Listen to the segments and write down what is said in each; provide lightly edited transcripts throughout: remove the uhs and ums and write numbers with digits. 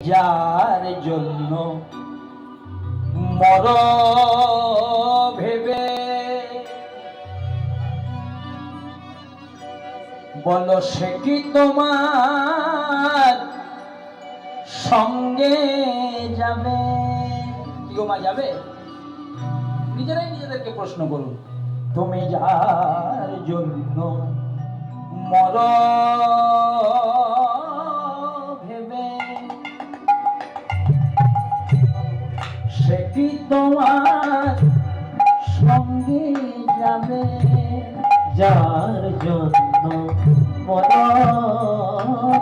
যার জন্য মর ভেবে, বলো সে কি তোমার সঙ্গে যাবে? কি গো মা, যাবে? নিজেরাই নিজেদেরকে প্রশ্ন করুন। তুমি যার জন্য মর ভেবে, সে কি তোমার সঙ্গে যাবে? যার জন্য মর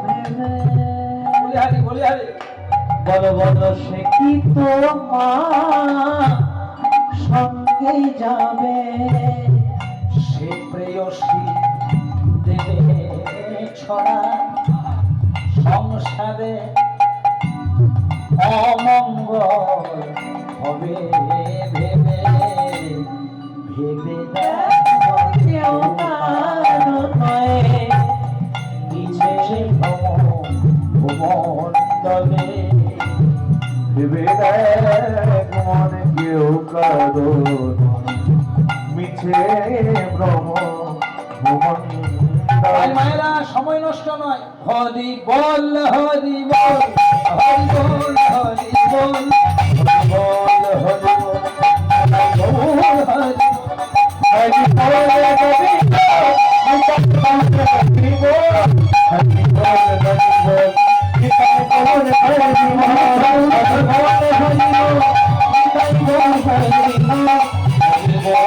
ভেবে, বলি হারি বলি হারি, বলো বলো সে কি তোমার সঙ্গে যাবে? সে প্রেয়সী দেবে ছড়া, সংসারে অমঙ্গল হবে ভেবে, ভেবে দেখো কেউ নয় নিচে ভুবনদলে, ভেবে দেখ মনে কেউ কারো মিছে ভ্রম ভুবন। মায়েরা সময় নষ্ট নয়। হরি বল হরি বল হরি বল হরি বল বল হরি বল হরি বল গোবিন্দ হরি বল হরি বল হরি বল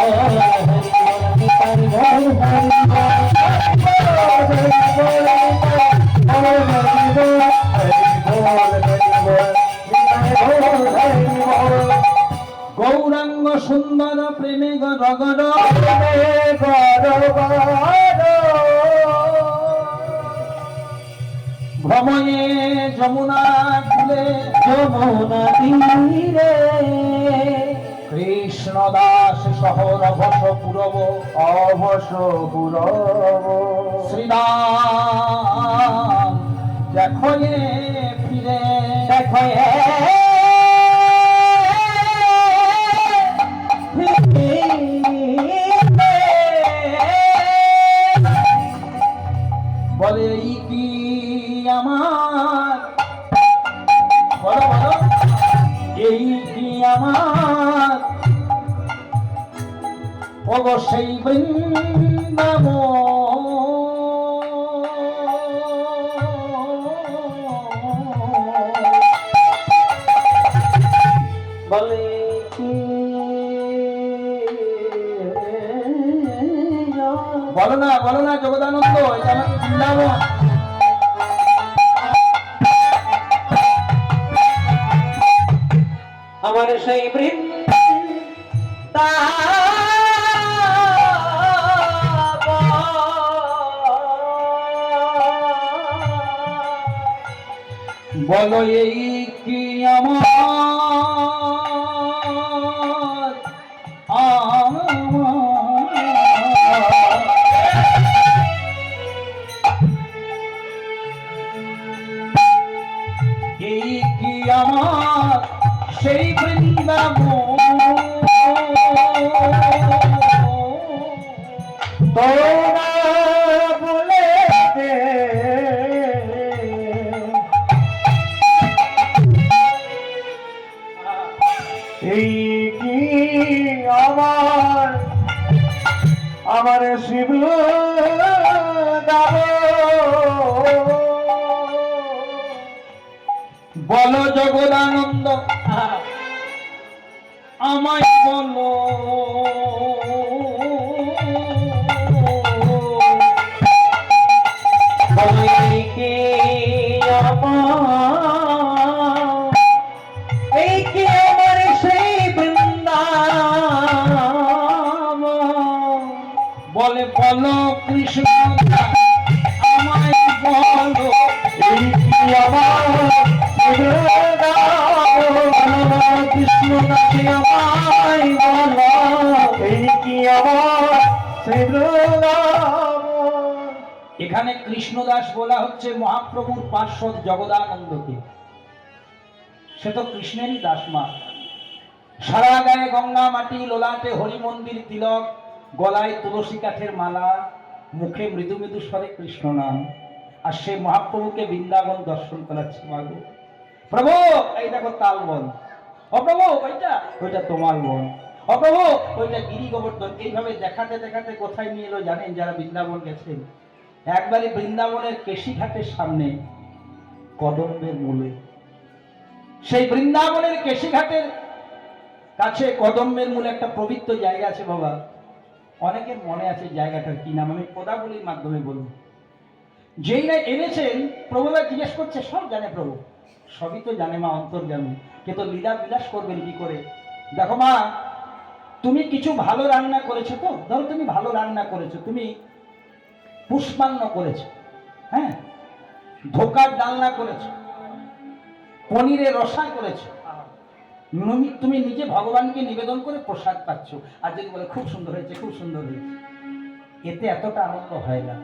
গৌরাঙ্গ সুন্দর প্রেমে গরগর ভ্রময়ে যমুনা কূলে যমুনা তীরে, কৃষ্ণ দাস শহর অবশ পুরব অবশ পুরব, শ্রীরাম দেখো ফিরে দেখো বলে এই কি আমার, বলো বলো এই কি আমার অবশ্যই বৃন্দাবন, বলে কি বলো না জগদানন্দ, এটা আমার বৃন্দাবন। আমার সেই বৃন্দাবন, বলো এই কি আমার এই কি আমার সেই বৃন্দাবন, তোরা বলে এই কি আমার আমার শিব বলো জগদানন্দ আমায় বলো, এই কি আমার সেই বৃন্দাবন, বলে বলো কৃষ্ণ আমায় বলো এই কি আমার কৃষ্ণ দাসে আমায় বলো এই কি আমার সেই বৃন্দাবন। এখানে কৃষ্ণদাস বলা হচ্ছে মহাপ্রভুর পার্শ্বদ জগদানন্দকে। সে তো কৃষ্ণেরই দাসমা। সারা গায়ে গঙ্গা মাটি, লোলাটে হরি মন্দির তিলক, গলায় তুলসী কাঠের মালা, মুখে মৃদু মৃদু স্বরে কৃষ্ণ নাম। আর সে মহাপ্রভুকে বৃন্দাবন দর্শন করাচ্ছে। মাগো প্রভু, এই দেখো তাল বন, অপ্রভু ওইটা তোমার বন, অপ্রভু ওইটা গিরি গোবর্ধন। এইভাবে দেখাতে দেখাতে কোথায় নিয়ে এলো জানেন? যারা বৃন্দাবন গেছেন, একবারে বৃন্দাবনের কেশি ঘাটের সামনে কদম্বের মূলে। সেই বৃন্দাবনের কেশি ঘাটের কাছে কদম্বের মূলে একটা পবিত্র জায়গা আছে বাবা। অনেকের মনে আছে জায়গাটার কি নাম, আমি পদাবলীর মাধ্যমে বলব। যেই না এনেছেন, প্রভুরা জিজ্ঞেস করছে, সব জানে প্রভু, সবই তো জানে মা, অন্তর্যামী, কিন্তু লীলা বিলাস করবেন কি করে? দেখো মা, তুমি কিছু ভালো রান্না করেছো তো, ধরো তুমি ভালো রান্না করেছো, তুমি পুষ্পান্ন করেছো, হ্যাঁ, ধোকার ডালনা করেছো, পনিরের রসা করেছো, তুমি নিজে ভগবানকে নিবেদন করে প্রসাদ পাচ্ছ। আর যদি বলে খুব সুন্দর হয়েছে, খুব সুন্দর হয়েছে, এতে এতটা আনন্দ হয় না।